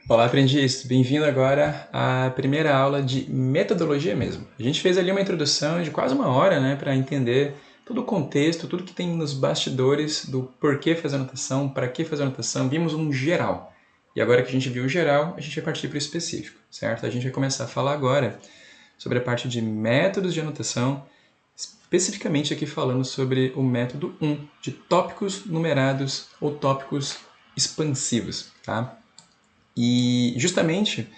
Olá, aprendiz! Bem-vindo agora à primeira aula de metodologia mesmo. A gente fez ali uma introdução de quase uma hora, né, para entender todo o contexto, tudo que tem nos bastidores do porquê fazer anotação, para que fazer anotação. Vimos um geral. E agora que a gente viu o geral, a gente vai partir para o específico, certo? A gente vai começar a falar agora sobre a parte de métodos de anotação, especificamente aqui falando sobre o método 1, de tópicos numerados ou tópicos expansivos, tá? E justamente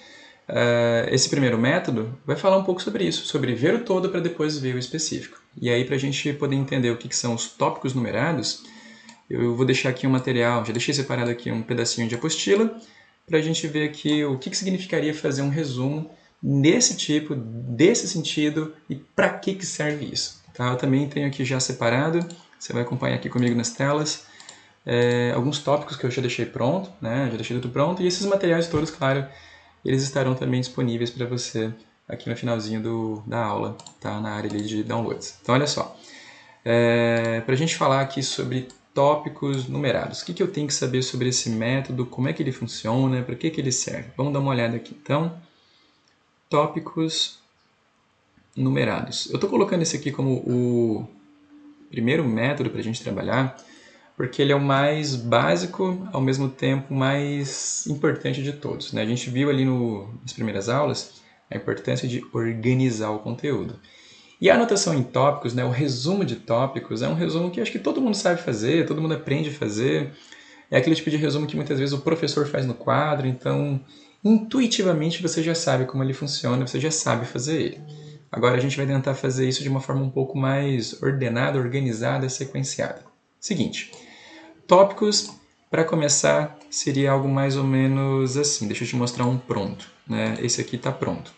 esse primeiro método vai falar um pouco sobre isso, sobre ver o todo para depois ver o específico. E aí, para a gente poder entender o que são os tópicos numerados, eu vou deixar aqui um material, já deixei separado aqui um pedacinho de apostila, para a gente ver aqui o que significaria fazer um resumo nesse tipo, desse sentido e para que serve isso. Tá? Eu também tenho aqui já separado, você vai acompanhar aqui comigo nas telas, alguns tópicos que eu já deixei pronto, né? Já deixei tudo pronto, e esses materiais todos, claro, eles estarão também disponíveis para você aqui no finalzinho da aula, tá? Na área ali de downloads. Então, olha só, para a gente falar aqui sobre tópicos numerados, o que eu tenho que saber sobre esse método, como é que ele funciona, para que ele serve? Vamos dar uma olhada aqui. Então, tópicos numerados. Eu estou colocando esse aqui como o primeiro método para a gente trabalhar, porque ele é o mais básico, ao mesmo tempo mais importante de todos, né? A gente viu ali nas primeiras aulas a importância de organizar o conteúdo. E a anotação em tópicos, né, o resumo de tópicos, é um resumo que acho que todo mundo sabe fazer, todo mundo aprende a fazer. É aquele tipo de resumo que muitas vezes o professor faz no quadro, então intuitivamente você já sabe como ele funciona, você já sabe fazer ele. Agora a gente vai tentar fazer isso de uma forma um pouco mais ordenada, organizada, sequenciada. Seguinte, tópicos, para começar, seria algo mais ou menos assim. Deixa eu te mostrar um pronto. Né? Esse aqui está pronto.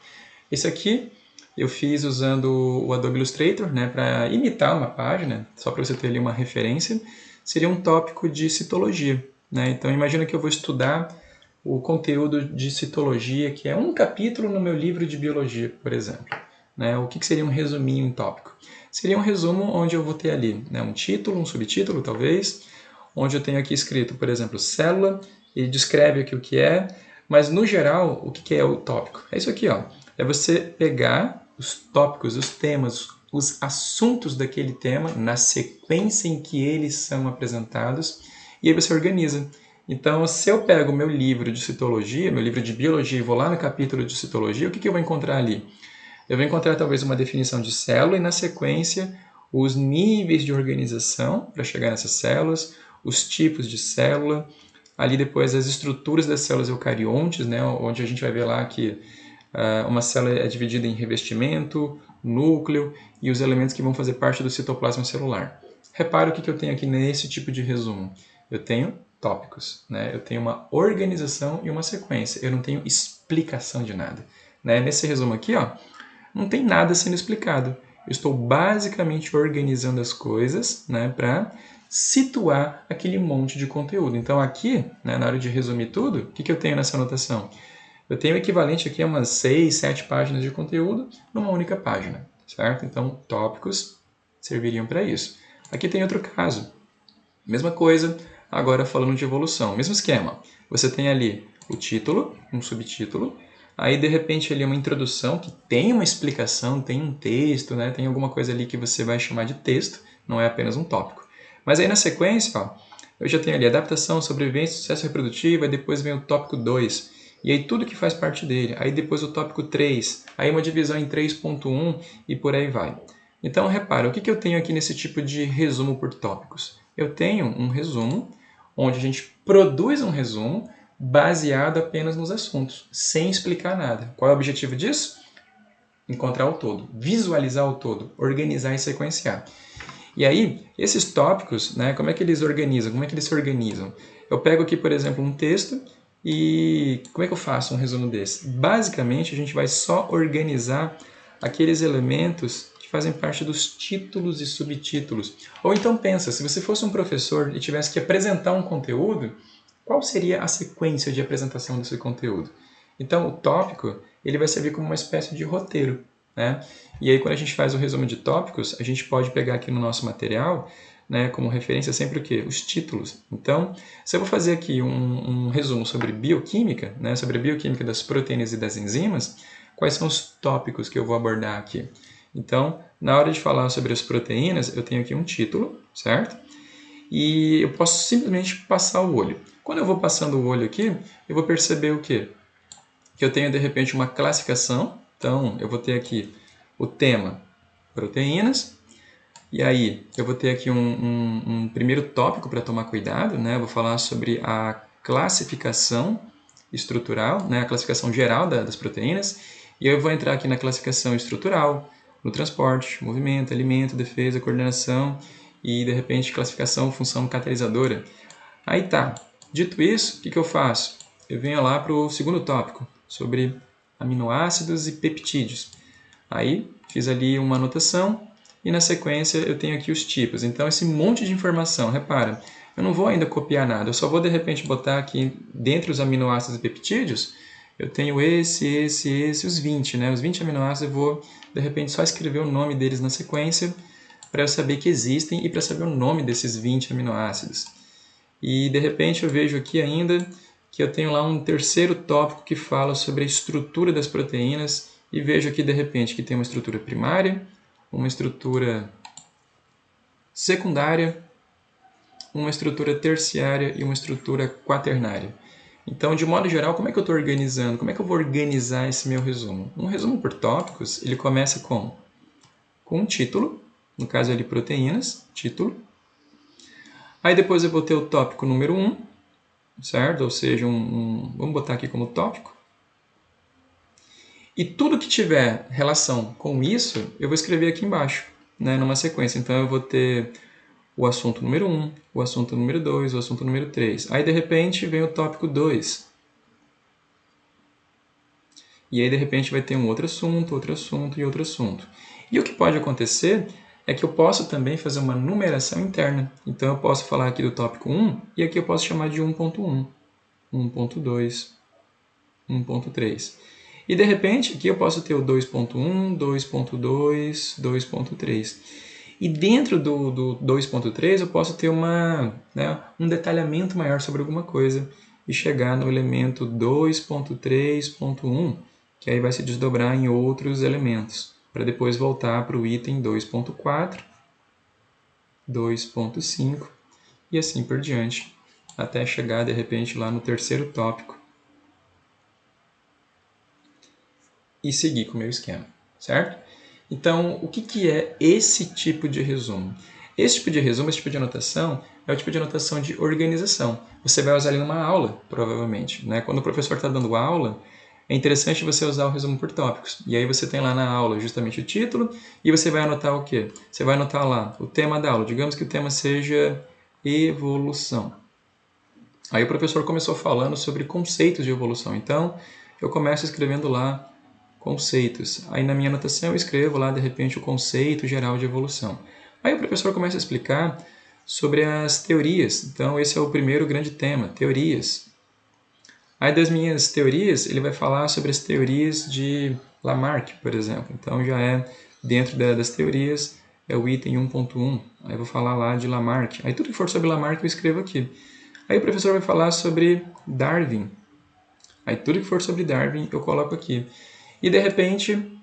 Esse aqui eu fiz usando o Adobe Illustrator, né, para imitar uma página, só para você ter ali uma referência. Seria um tópico de citologia. Né? Então imagina que eu vou estudar o conteúdo de citologia, que é um capítulo no meu livro de biologia, por exemplo. Né? O que seria um resuminho em tópico? Seria um resumo onde eu vou ter ali, né, um título, um subtítulo talvez, onde eu tenho aqui escrito, por exemplo, célula, e descreve aqui o que é, mas no geral, o que é o tópico? É isso aqui, ó. É você pegar os tópicos, os temas, os assuntos daquele tema, na sequência em que eles são apresentados, e aí você organiza. Então, se eu pego o meu livro de citologia, meu livro de biologia, e vou lá no capítulo de citologia, o que eu vou encontrar ali? Eu vou encontrar talvez uma definição de célula e, na sequência, os níveis de organização para chegar nessas células, os tipos de célula, ali depois as estruturas das células eucariontes, né, onde a gente vai ver lá que uma célula é dividida em revestimento, núcleo e os elementos que vão fazer parte do citoplasma celular. Repara o que eu tenho aqui nesse tipo de resumo. Eu tenho tópicos, né? Eu tenho uma organização e uma sequência. Eu não tenho explicação de nada. Né? Nesse resumo aqui, ó, não tem nada sendo explicado. Eu estou basicamente organizando as coisas, né, para situar aquele monte de conteúdo. Então aqui, né, na hora de resumir tudo, o que eu tenho nessa anotação? Eu tenho o equivalente aqui a umas 6, 7 páginas de conteúdo numa única página, certo? Então tópicos serviriam para isso. Aqui tem outro caso. Mesma coisa, agora falando de evolução. Mesmo esquema. Você tem ali o título, um subtítulo, aí de repente ali uma introdução que tem uma explicação, tem um texto, né? Tem alguma coisa ali que você vai chamar de texto, não é apenas um tópico. Mas aí na sequência, ó, eu já tenho ali adaptação, sobrevivência, sucesso reprodutivo, aí depois vem o tópico 2, e aí tudo que faz parte dele. Aí depois o tópico 3, aí uma divisão em 3.1 e por aí vai. Então repara, o que eu tenho aqui nesse tipo de resumo por tópicos? Eu tenho um resumo onde a gente produz um resumo baseado apenas nos assuntos, sem explicar nada. Qual é o objetivo disso? Encontrar o todo, visualizar o todo, organizar e sequenciar. E aí, esses tópicos, né, como é que eles organizam? Como é que eles se organizam? Eu pego aqui, por exemplo, um texto e como é que eu faço um resumo desse? Basicamente, a gente vai só organizar aqueles elementos que fazem parte dos títulos e subtítulos. Ou então pensa, se você fosse um professor e tivesse que apresentar um conteúdo, qual seria a sequência de apresentação desse conteúdo? Então, o tópico ele vai servir como uma espécie de roteiro. Né? E aí, quando a gente faz o resumo de tópicos, a gente pode pegar aqui no nosso material, né, como referência sempre o quê? Os títulos. Então, se eu vou fazer aqui um resumo sobre bioquímica, né, sobre a bioquímica das proteínas e das enzimas, quais são os tópicos que eu vou abordar aqui? Então, na hora de falar sobre as proteínas, eu tenho aqui um título, certo? E eu posso simplesmente passar o olho. Quando eu vou passando o olho aqui, eu vou perceber o quê? Que eu tenho, de repente, uma classificação. Então, eu vou ter aqui o tema proteínas, e aí, eu vou ter aqui um primeiro tópico para tomar cuidado, né? Eu vou falar sobre a classificação estrutural, né? A classificação geral das proteínas. E eu vou entrar aqui na classificação estrutural, no transporte, movimento, alimento, defesa, coordenação e, de repente, classificação, função catalisadora. Aí tá. Dito isso, o que eu faço? Eu venho lá para o segundo tópico, sobre aminoácidos e peptídeos. Aí, fiz ali uma anotação e na sequência eu tenho aqui os tipos. Então, esse monte de informação, repara, eu não vou ainda copiar nada, eu só vou de repente botar aqui dentre os aminoácidos e peptídeos, eu tenho os 20, né? Os 20 aminoácidos eu vou de repente só escrever o nome deles na sequência para eu saber que existem e para saber o nome desses 20 aminoácidos. E de repente eu vejo aqui ainda que eu tenho lá um terceiro tópico que fala sobre a estrutura das proteínas e vejo aqui de repente que tem uma estrutura primária, uma estrutura secundária, uma estrutura terciária e uma estrutura quaternária. Então, de modo geral, como é que eu estou organizando? Como é que eu vou organizar esse meu resumo? Um resumo por tópicos, ele começa com um título, no caso ali proteínas, título. Aí depois eu vou ter o tópico número 1, certo? Ou seja, vamos botar aqui como tópico. E tudo que tiver relação com isso, eu vou escrever aqui embaixo, né, numa sequência. Então, eu vou ter o assunto número 1, o assunto número 2, o assunto número 3. Aí, de repente, vem o tópico 2. E aí, de repente, vai ter um outro assunto e outro assunto. E o que pode acontecer é que eu posso também fazer uma numeração interna. Então, eu posso falar aqui do tópico 1 e aqui eu posso chamar de 1.1, 1.2, 1.3. E de repente, aqui eu posso ter o 2.1, 2.2, 2.3. E dentro do 2.3 eu posso ter um detalhamento maior sobre alguma coisa e chegar no elemento 2.3.1, que aí vai se desdobrar em outros elementos, para depois voltar para o item 2.4, 2.5 e assim por diante, até chegar de repente lá no terceiro tópico, e seguir com o meu esquema, certo? Então, o que é esse tipo de resumo? Esse tipo de resumo, esse tipo de anotação, é o tipo de anotação de organização. Você vai usar ele numa aula, provavelmente, né? Quando o professor está dando aula, é interessante você usar o resumo por tópicos. E aí você tem lá na aula justamente o título e você vai anotar o quê? Você vai anotar lá o tema da aula. Digamos que o tema seja evolução. Aí o professor começou falando sobre conceitos de evolução. Então, eu começo escrevendo lá conceitos. Aí na minha anotação eu escrevo lá, de repente, o conceito geral de evolução. Aí o professor começa a explicar sobre as teorias. Então, esse é o primeiro grande tema, teorias. Aí das minhas teorias, ele vai falar sobre as teorias de Lamarck, por exemplo. Então, já é dentro das teorias, é o item 1.1. Aí eu vou falar lá de Lamarck. Aí tudo que for sobre Lamarck eu escrevo aqui. Aí o professor vai falar sobre Darwin. Aí tudo que for sobre Darwin eu coloco aqui. E de repente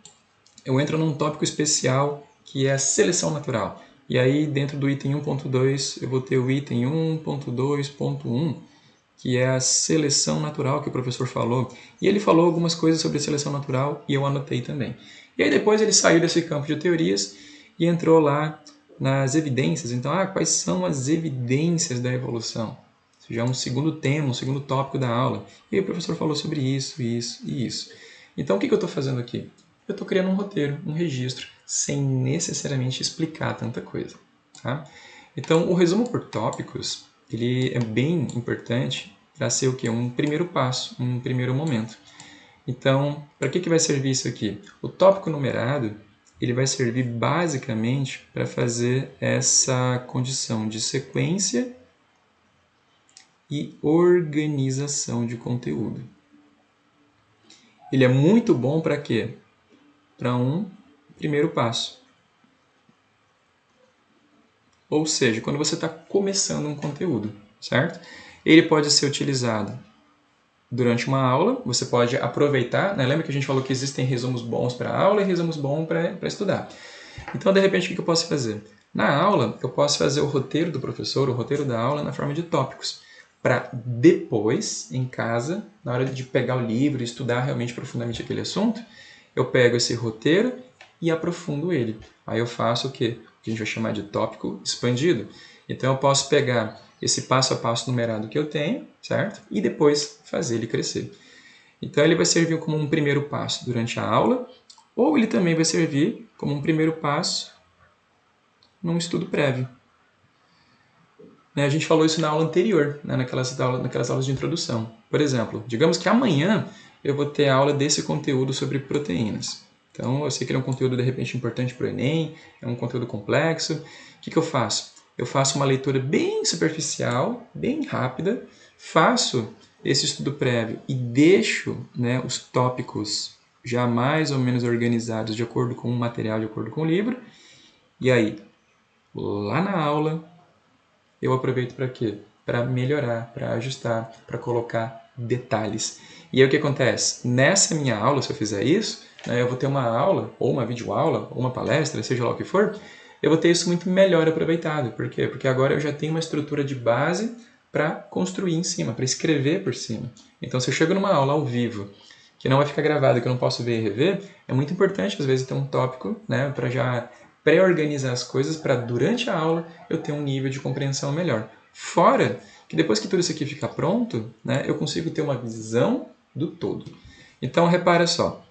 eu entro num tópico especial que é a seleção natural. E aí dentro do item 1.2 eu vou ter o item 1.2.1, que é a seleção natural que o professor falou. E ele falou algumas coisas sobre a seleção natural e eu anotei também. E aí depois ele saiu desse campo de teorias e entrou lá nas evidências. Então, quais são as evidências da evolução? Já é um segundo tema, um segundo tópico da aula. E aí o professor falou sobre isso, isso e isso. Então, o que eu estou fazendo aqui? Eu estou criando um roteiro, um registro, sem necessariamente explicar tanta coisa. Tá? Então, o resumo por tópicos, ele é bem importante para ser o quê? Um primeiro passo, um primeiro momento. Então, para que vai servir isso aqui? O tópico numerado, ele vai servir basicamente para fazer essa condição de sequência e organização de conteúdo. Ele é muito bom para quê? Para um primeiro passo. ou seja, quando você está começando um conteúdo, certo? Ele pode ser utilizado durante uma aula, você pode aproveitar, né? Lembra que a gente falou que existem resumos bons para aula e resumos bons para estudar. Então, de repente, o que eu posso fazer? Na aula, eu posso fazer o roteiro do professor, o roteiro da aula, na forma de tópicos, para depois, em casa, na hora de pegar o livro e estudar realmente profundamente aquele assunto, eu pego esse roteiro e aprofundo ele. Aí eu faço o quê? O que a gente vai chamar de tópico expandido. Então, eu posso pegar esse passo a passo numerado que eu tenho, certo? E depois fazer ele crescer. Então, ele vai servir como um primeiro passo durante a aula, ou ele também vai servir como um primeiro passo num estudo prévio. A gente falou isso na aula anterior, né, naquelas aulas de introdução. Por exemplo, digamos que amanhã eu vou ter aula desse conteúdo sobre proteínas. Então, eu sei que ele é um conteúdo, de repente, importante para o Enem, é um conteúdo complexo. O que eu faço? Eu faço uma leitura bem superficial, bem rápida, faço esse estudo prévio e deixo, né, os tópicos já mais ou menos organizados de acordo com o material, de acordo com o livro. E aí, lá na aula, eu aproveito para quê? Para melhorar, para ajustar, para colocar detalhes. E aí o que acontece? Nessa minha aula, se eu fizer isso, né, eu vou ter uma aula, ou uma videoaula, ou uma palestra, seja lá o que for, eu vou ter isso muito melhor aproveitado. Por quê? Porque agora eu já tenho uma estrutura de base para construir em cima, para escrever por cima. Então, se eu chego numa aula ao vivo, que não vai ficar gravado, que eu não posso ver e rever, é muito importante, às vezes, ter um tópico, né, para já pré-organizar as coisas para, durante a aula, eu ter um nível de compreensão melhor. Fora que depois que tudo isso aqui ficar pronto, né, eu consigo ter uma visão do todo. Então, repara só,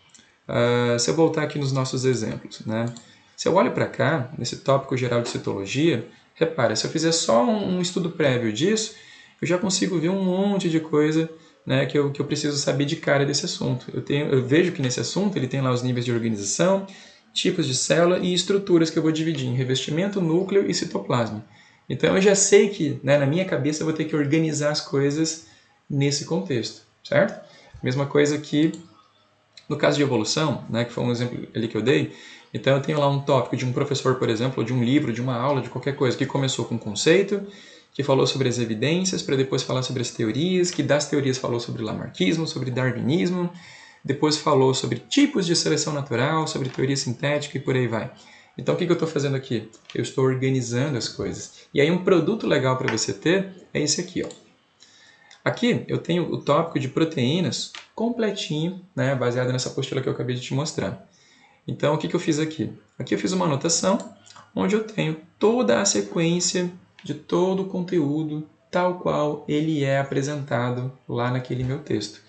se eu voltar aqui nos nossos exemplos, né, se eu olho para cá, nesse tópico geral de citologia, repara, se eu fizer só um estudo prévio disso, eu já consigo ver um monte de coisa, né, que eu preciso saber de cara desse assunto. Eu vejo que nesse assunto ele tem lá os níveis de organização, tipos de célula e estruturas que eu vou dividir em revestimento, núcleo e citoplasma. Então eu já sei que, né, na minha cabeça eu vou ter que organizar as coisas nesse contexto, certo? Mesma coisa que no caso de evolução, né, que foi um exemplo ali que eu dei. Então eu tenho lá um tópico de um professor, por exemplo, ou de um livro, de uma aula, de qualquer coisa, que começou com um conceito, que falou sobre as evidências, para depois falar sobre as teorias, que das teorias falou sobre lamarckismo, sobre darwinismo, depois falou sobre tipos de seleção natural, sobre teoria sintética e por aí vai. Então o que eu estou fazendo aqui? Eu estou organizando as coisas. E aí um produto legal para você ter é esse aqui, ó. Aqui eu tenho o tópico de proteínas completinho, né, baseado nessa apostila que eu acabei de te mostrar. Então o que eu fiz aqui? Aqui eu fiz uma anotação onde eu tenho toda a sequência de todo o conteúdo tal qual ele é apresentado lá naquele meu texto.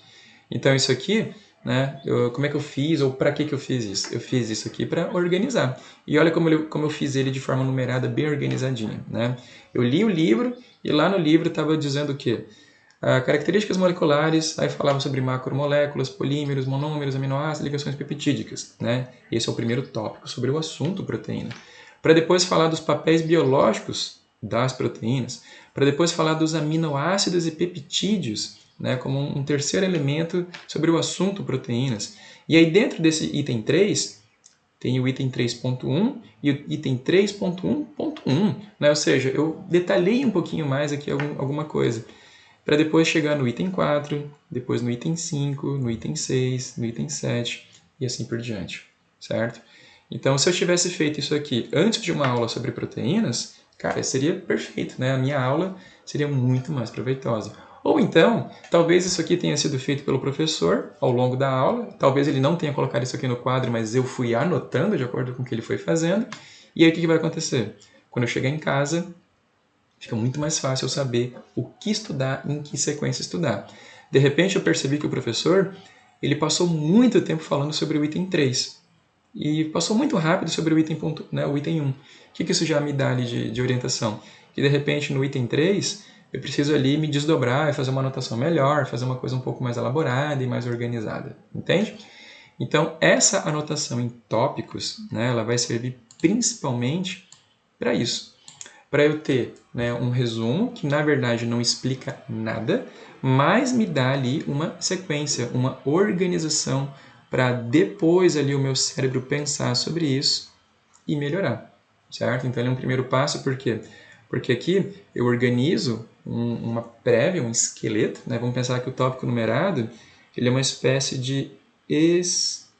Então isso aqui, né, como é que eu fiz ou para que eu fiz isso? Eu fiz isso aqui para organizar. E olha como eu fiz ele de forma numerada, bem organizadinho. Né? Eu li o livro e lá no livro estava dizendo o quê? Características moleculares, aí falava sobre macromoléculas, polímeros, monômeros, aminoácidos, ligações peptídicas. Né? Esse é o primeiro tópico sobre o assunto proteína. Para depois falar dos papéis biológicos das proteínas, para depois falar dos aminoácidos e peptídeos, né, como um terceiro elemento sobre o assunto proteínas. E aí dentro desse item 3, tem o item 3.1 e o item 3.1.1, né? Ou seja, eu detalhei um pouquinho mais aqui alguma coisa, para depois chegar no item 4, depois no item 5, no item 6, no item 7 e assim por diante, certo? Então, se eu tivesse feito isso aqui antes de uma aula sobre proteínas, cara, seria perfeito, né? A minha aula seria muito mais proveitosa. Ou então, talvez isso aqui tenha sido feito pelo professor ao longo da aula, talvez ele não tenha colocado isso aqui no quadro, mas eu fui anotando de acordo com o que ele foi fazendo. E aí o que vai acontecer? Quando eu chegar em casa, fica muito mais fácil eu saber o que estudar, em que sequência estudar. De repente eu percebi que o professor, ele passou muito tempo falando sobre o item 3 e passou muito rápido sobre o item, né, o item 1. O que isso já me dá ali de orientação? Que de repente no item 3 eu preciso ali me desdobrar e fazer uma anotação melhor, fazer uma coisa um pouco mais elaborada e mais organizada, entende? Então essa anotação em tópicos, né, ela vai servir principalmente para isso. Para eu ter, né, um resumo que na verdade não explica nada, mas me dá ali uma sequência, uma organização para depois ali o meu cérebro pensar sobre isso e melhorar, certo? Então ele é um primeiro passo, por quê? Porque aqui eu organizo uma prévia, um esqueleto, né? Vamos pensar que o tópico numerado ele é uma espécie de esqueleto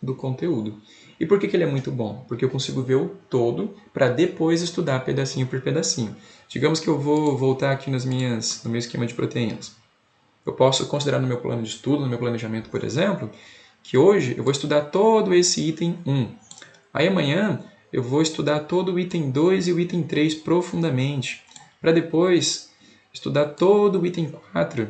do conteúdo. E por que ele é muito bom? Porque eu consigo ver o todo para depois estudar pedacinho por pedacinho. Digamos que eu vou voltar aqui no meu esquema de proteínas. Eu posso considerar no meu plano de estudo, no meu planejamento, por exemplo, que hoje eu vou estudar todo esse item 1. Aí amanhã eu vou estudar todo o item 2 e o item 3 profundamente, para depois estudar todo o item 4.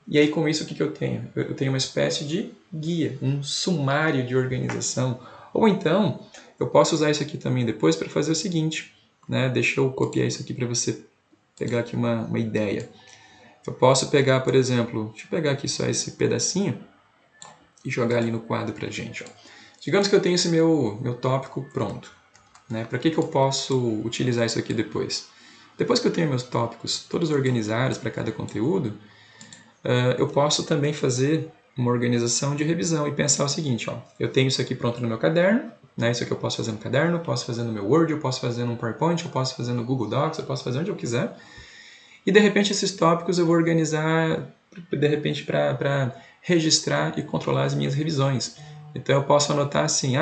E aí com isso o que eu tenho? Eu tenho uma espécie de guia, um sumário de organização. Ou então, eu posso usar isso aqui também depois para fazer o seguinte, né? Deixa eu copiar isso aqui para você pegar aqui uma ideia. Eu posso pegar, por exemplo, deixa eu pegar aqui só esse pedacinho e jogar ali no quadro para a gente. Ó. Digamos que eu tenho esse meu tópico pronto. Né? Para que eu posso utilizar isso aqui depois? Depois que eu tenho meus tópicos todos organizados para cada conteúdo, eu posso também fazer uma organização de revisão e pensar o seguinte, ó, eu tenho isso aqui pronto no meu caderno, né? Isso aqui eu posso fazer no caderno, eu posso fazer no meu Word, eu posso fazer no PowerPoint, eu posso fazer no Google Docs, eu posso fazer onde eu quiser. E de repente esses tópicos eu vou organizar de repente para registrar e controlar as minhas revisões. Então eu posso anotar assim,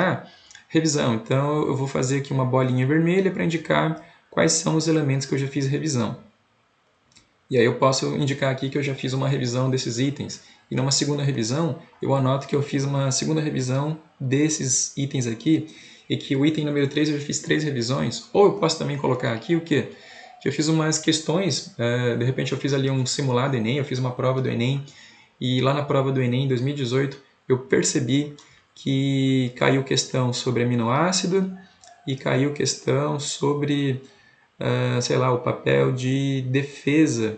revisão, então eu vou fazer aqui uma bolinha vermelha para indicar quais são os elementos que eu já fiz revisão. E aí eu posso indicar aqui que eu já fiz uma revisão desses itens. E numa segunda revisão, eu anoto que eu fiz uma segunda revisão desses itens aqui e que o item número 3 eu já fiz 3 revisões. Ou eu posso também colocar aqui o quê? Que eu fiz umas questões, de repente eu fiz ali um simulado Enem, eu fiz uma prova do Enem, e lá na prova do Enem em 2018 eu percebi que caiu questão sobre aminoácido e caiu questão sobre sei lá, o papel de defesa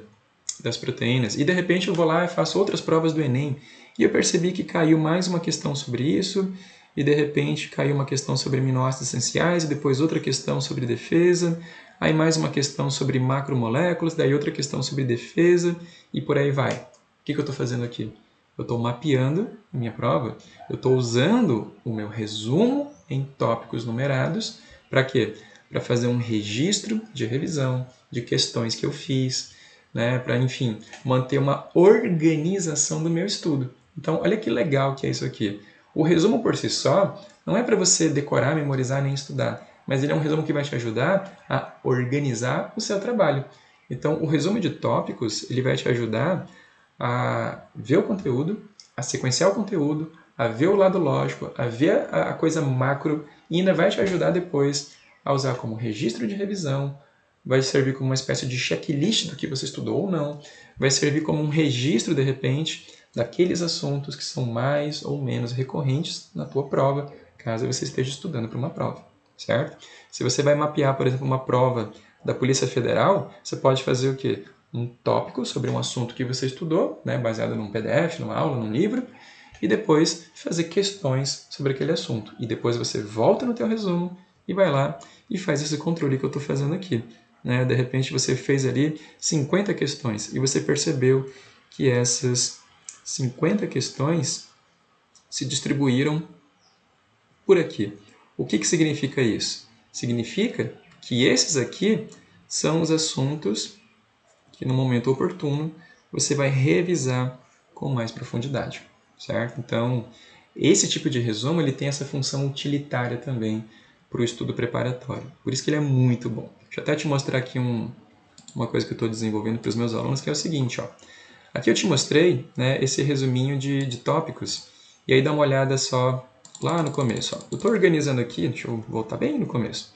das proteínas. E de repente eu vou lá e faço outras provas do Enem e eu percebi que caiu mais uma questão sobre isso e de repente caiu uma questão sobre aminoácidos essenciais e depois outra questão sobre defesa, aí mais uma questão sobre macromoléculas, daí outra questão sobre defesa e por aí vai. O que eu estou fazendo aqui? Eu estou mapeando a minha prova, eu estou usando o meu resumo em tópicos numerados para quê? Para fazer um registro de revisão de questões que eu fiz, né, para, enfim, manter uma organização do meu estudo. Então, olha que legal que é isso aqui. O resumo por si só não é para você decorar, memorizar nem estudar, mas ele é um resumo que vai te ajudar a organizar o seu trabalho. Então, o resumo de tópicos ele vai te ajudar a ver o conteúdo, a sequenciar o conteúdo, a ver o lado lógico, a ver a coisa macro e ainda vai te ajudar depois a usar como registro de revisão, vai servir como uma espécie de checklist do que você estudou ou não, vai servir como um registro, de repente, daqueles assuntos que são mais ou menos recorrentes na tua prova, caso você esteja estudando para uma prova, certo? Se você vai mapear, por exemplo, uma prova da Polícia Federal, você pode fazer o quê? Um tópico sobre um assunto que você estudou, né, baseado num PDF, numa aula, num livro, e depois fazer questões sobre aquele assunto. E depois você volta no teu resumo e vai lá e faz esse controle que eu estou fazendo aqui. Né? De repente você fez ali 50 questões e você percebeu que essas 50 questões se distribuíram por aqui. O que significa isso? Significa que esses aqui são os assuntos que no momento oportuno você vai revisar com mais profundidade, certo? Então, esse tipo de resumo ele tem essa função utilitária também para o estudo preparatório. Por isso que ele é muito bom. Deixa eu até te mostrar aqui uma coisa que eu estou desenvolvendo para os meus alunos, que é o seguinte. Ó. Aqui eu te mostrei, né, esse resuminho de tópicos. E aí dá uma olhada só lá no começo. Ó. Eu estou organizando aqui, deixa eu voltar bem no começo.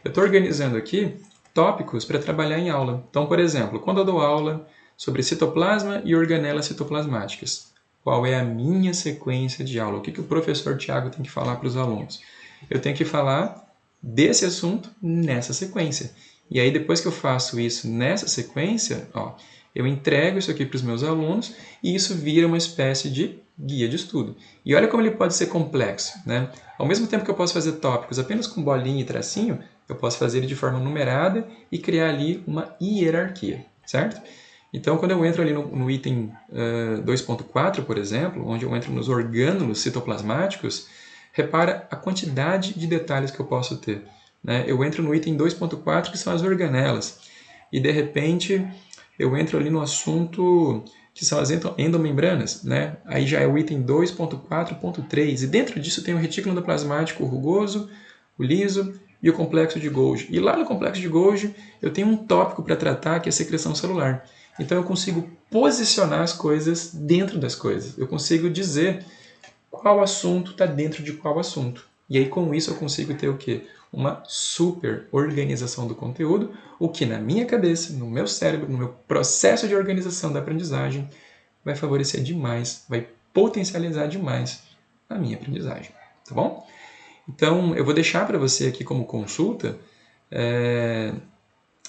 Eu estou organizando aqui tópicos para trabalhar em aula. Então, por exemplo, quando eu dou aula sobre citoplasma e organelas citoplasmáticas, qual é a minha sequência de aula? O que o professor Tiago tem que falar para os alunos? Eu tenho que falar desse assunto nessa sequência. E aí, depois que eu faço isso nessa sequência, ó, eu entrego isso aqui para os meus alunos e isso vira uma espécie de guia de estudo. E olha como ele pode ser complexo, né? Ao mesmo tempo que eu posso fazer tópicos apenas com bolinha e tracinho, eu posso fazer ele de forma numerada e criar ali uma hierarquia, certo? Então, quando eu entro ali no item 2.4, por exemplo, onde eu entro nos orgânulos citoplasmáticos, repara a quantidade de detalhes que eu posso ter. né? Eu entro no item 2.4, que são as organelas, e de repente eu entro ali no assunto que são as endomembranas, né? Aí já é o item 2.4.3, e dentro disso tem o retículo endoplasmático rugoso, o liso e o complexo de Golgi. E lá no complexo de Golgi eu tenho um tópico para tratar, que é a secreção celular. Então eu consigo posicionar as coisas dentro das coisas. Eu consigo dizer qual assunto está dentro de qual assunto. E aí com isso eu consigo ter o quê? Uma super organização do conteúdo, o que na minha cabeça, no meu cérebro, no meu processo de organização da aprendizagem, vai favorecer demais, vai potencializar demais a minha aprendizagem, tá bom? Então eu vou deixar para você aqui como consulta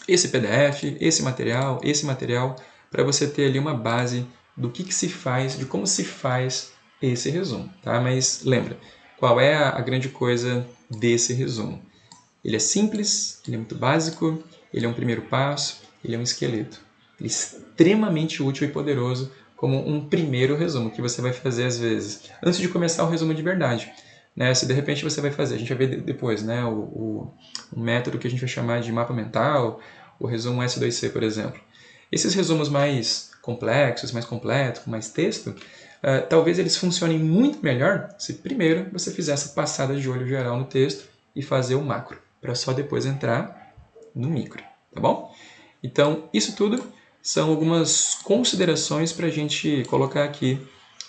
esse PDF, esse material, para você ter ali uma base do que se faz, de como se faz esse resumo, tá? Mas lembra, qual é a grande coisa desse resumo? Ele é simples, ele é muito básico, ele é um primeiro passo, ele é um esqueleto. Ele é extremamente útil e poderoso como um primeiro resumo que você vai fazer às vezes, antes de começar o resumo de verdade. Né? Se de repente você vai fazer, a gente vai ver depois, né? o método que a gente vai chamar de mapa mental, o resumo S2C, por exemplo. Esses resumos mais complexos, mais completos, com mais texto, talvez eles funcionem muito melhor se primeiro você fizer essa passada de olho geral no texto e fazer o macro, para só depois entrar no micro, tá bom? Então, isso tudo são algumas considerações para a gente colocar aqui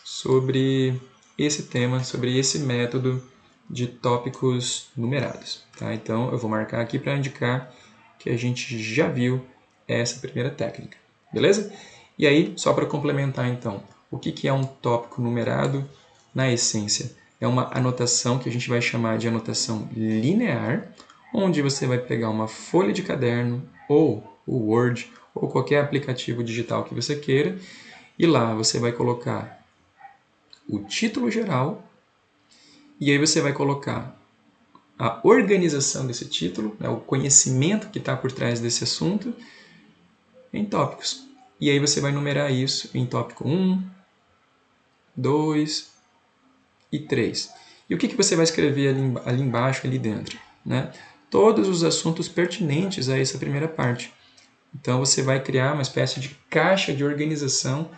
sobre esse tema, sobre esse método de tópicos numerados. Tá? Então, eu vou marcar aqui para indicar que a gente já viu essa primeira técnica, beleza? E aí, só para complementar então, o que é um tópico numerado? Na essência, é uma anotação que a gente vai chamar de anotação linear, onde você vai pegar uma folha de caderno ou o Word ou qualquer aplicativo digital que você queira, e lá você vai colocar o título geral, e aí você vai colocar a organização desse título, né, o conhecimento que está por trás desse assunto, em tópicos. E aí você vai numerar isso em tópico 1, 2 e 3. E o que você vai escrever ali embaixo, ali dentro? Né? Todos os assuntos pertinentes a essa primeira parte. Então você vai criar uma espécie de caixa de organização,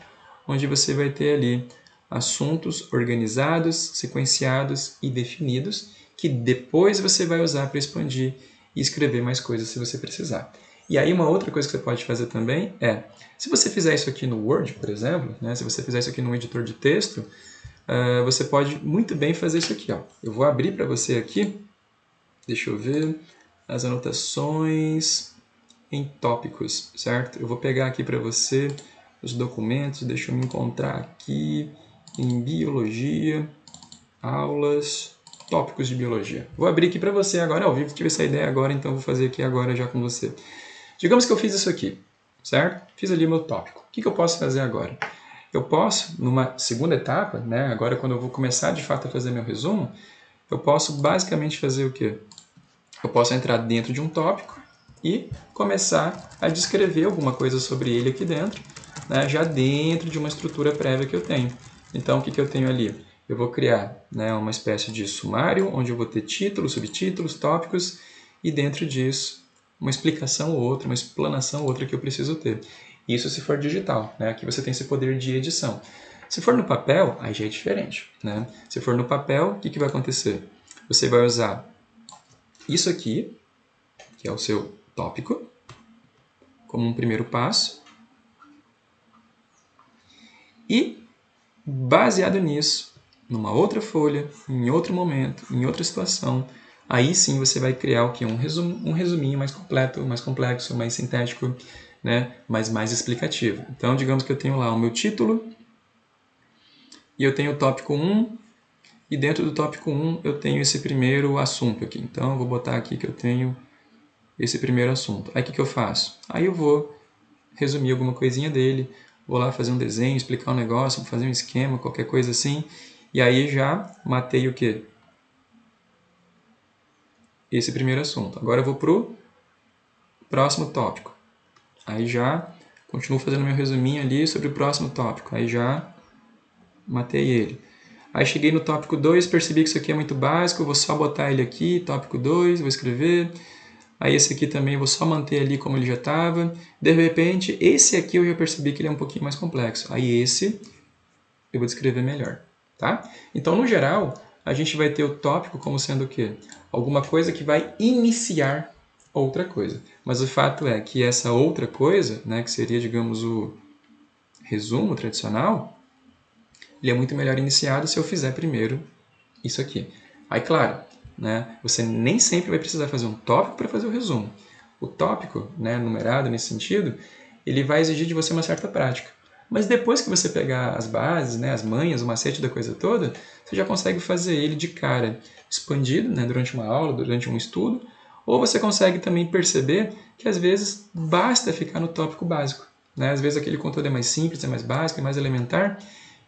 onde você vai ter ali assuntos organizados, sequenciados e definidos, que depois você vai usar para expandir e escrever mais coisas se você precisar. E aí uma outra coisa que você pode fazer também é, se você fizer isso aqui no Word, por exemplo, né, se você fizer isso aqui no editor de texto, você pode muito bem fazer isso aqui. Ó. Eu vou abrir para você aqui, deixa eu ver, as anotações em tópicos, certo? Eu vou pegar aqui para você os documentos, deixa eu me encontrar aqui em biologia, aulas, tópicos de biologia. Vou abrir aqui para você agora ao vivo, tive essa ideia agora, então vou fazer aqui agora já com você. Digamos que eu fiz isso aqui, certo? Fiz ali meu tópico. O que eu posso fazer agora? Eu posso, numa segunda etapa, né, agora quando eu vou começar de fato a fazer meu resumo, eu posso basicamente fazer o quê? Eu posso entrar dentro de um tópico e começar a descrever alguma coisa sobre ele aqui dentro, né, já dentro de uma estrutura prévia que eu tenho. Então, o que eu tenho ali? Eu vou criar, né, uma espécie de sumário, onde eu vou ter títulos, subtítulos, tópicos, e dentro disso, uma explicação ou outra, uma explanação ou outra que eu preciso ter. Isso se for digital, né? Aqui você tem esse poder de edição. Se for no papel, aí já é diferente, né? Se for no papel, o que vai acontecer? Você vai usar isso aqui, que é o seu tópico, como um primeiro passo. E, baseado nisso, numa outra folha, em outro momento, em outra situação, aí sim você vai criar o que? Um resuminho mais completo, mais complexo, mais sintético, né? Mas mais explicativo. Então, digamos que eu tenho lá o meu título, e eu tenho o tópico 1, e dentro do tópico 1 eu tenho esse primeiro assunto aqui. Então, eu vou botar aqui que eu tenho esse primeiro assunto. Aí, o que eu faço? Aí eu vou resumir alguma coisinha dele, vou lá fazer um desenho, explicar um negócio, fazer um esquema, qualquer coisa assim, e aí já matei o quê? Esse primeiro assunto. Agora eu vou pro próximo tópico. Aí já continuo fazendo meu resuminho ali sobre o próximo tópico. Aí já matei ele. Aí cheguei no tópico 2, percebi que isso aqui é muito básico, vou só botar ele aqui, tópico 2, vou escrever. Aí esse aqui também vou só manter ali como ele já estava. De repente, esse aqui eu já percebi que ele é um pouquinho mais complexo. Aí esse eu vou descrever melhor, tá? Então, no geral, a gente vai ter o tópico como sendo o quê? Alguma coisa que vai iniciar outra coisa. Mas o fato é que essa outra coisa, né, que seria, digamos, o resumo tradicional, ele é muito melhor iniciado se eu fizer primeiro isso aqui. Aí, claro, né, você nem sempre vai precisar fazer um tópico para fazer o resumo. O tópico, né, numerado nesse sentido, ele vai exigir de você uma certa prática. Mas depois que você pegar as bases, né, as manhas, o macete da coisa toda, você já consegue fazer ele de cara expandido, né, durante uma aula, durante um estudo, ou você consegue também perceber que às vezes basta ficar no tópico básico. Né? Às vezes aquele conteúdo é mais simples, é mais básico, é mais elementar,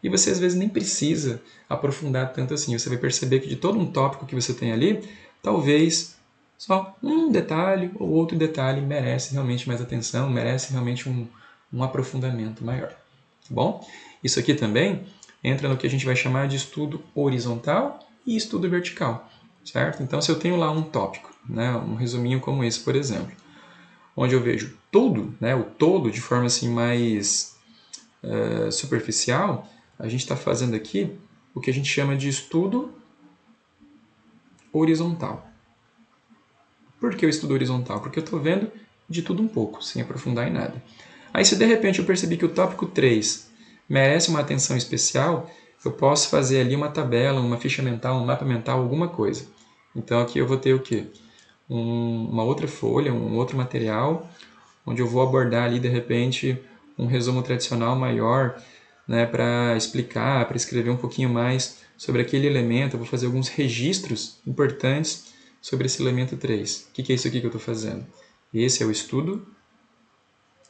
e você às vezes nem precisa aprofundar tanto assim. Você vai perceber que de todo um tópico que você tem ali, talvez só um detalhe ou outro detalhe merece realmente mais atenção, merece realmente um aprofundamento maior. Tá bom? Isso aqui também entra no que a gente vai chamar de estudo horizontal e estudo vertical, certo? Então, se eu tenho lá um tópico, né, um resuminho como esse, por exemplo, onde eu vejo tudo, né, o todo de forma assim mais superficial, a gente está fazendo aqui o que a gente chama de estudo horizontal. Por que eu estudo horizontal? Porque eu estou vendo de tudo um pouco, sem aprofundar em nada. Aí, se de repente eu percebi que o tópico 3 merece uma atenção especial, eu posso fazer ali uma tabela, uma ficha mental, um mapa mental, alguma coisa. Então, aqui eu vou ter o quê? Uma outra folha, um outro material, onde eu vou abordar ali, de repente, um resumo tradicional maior, né, para explicar, para escrever um pouquinho mais sobre aquele elemento. Eu vou fazer alguns registros importantes sobre esse elemento 3. O que é isso aqui que eu estou fazendo? Esse é o estudo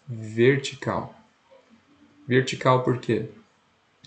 vertical. Vertical por quê?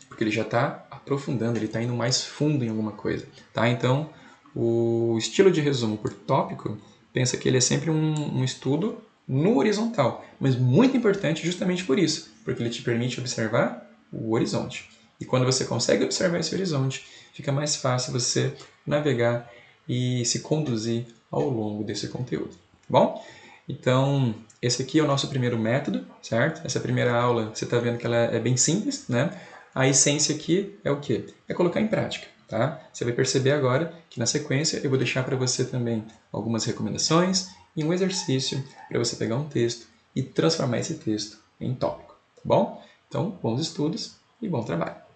Porque ele já está aprofundando, ele está indo mais fundo em alguma coisa. Tá? Então, o estilo de resumo por tópico, pensa que ele é sempre um estudo no horizontal, mas muito importante justamente por isso, porque ele te permite observar o horizonte. E quando você consegue observar esse horizonte, fica mais fácil você navegar e se conduzir ao longo desse conteúdo. Bom? Então, esse aqui é o nosso primeiro método, certo? Essa primeira aula, você está vendo que ela é bem simples, né? A essência aqui é o quê? É colocar em prática, tá? Você vai perceber agora que na sequência eu vou deixar para você também algumas recomendações e um exercício para você pegar um texto e transformar esse texto em tópico, tá bom? Então, bons estudos e bom trabalho!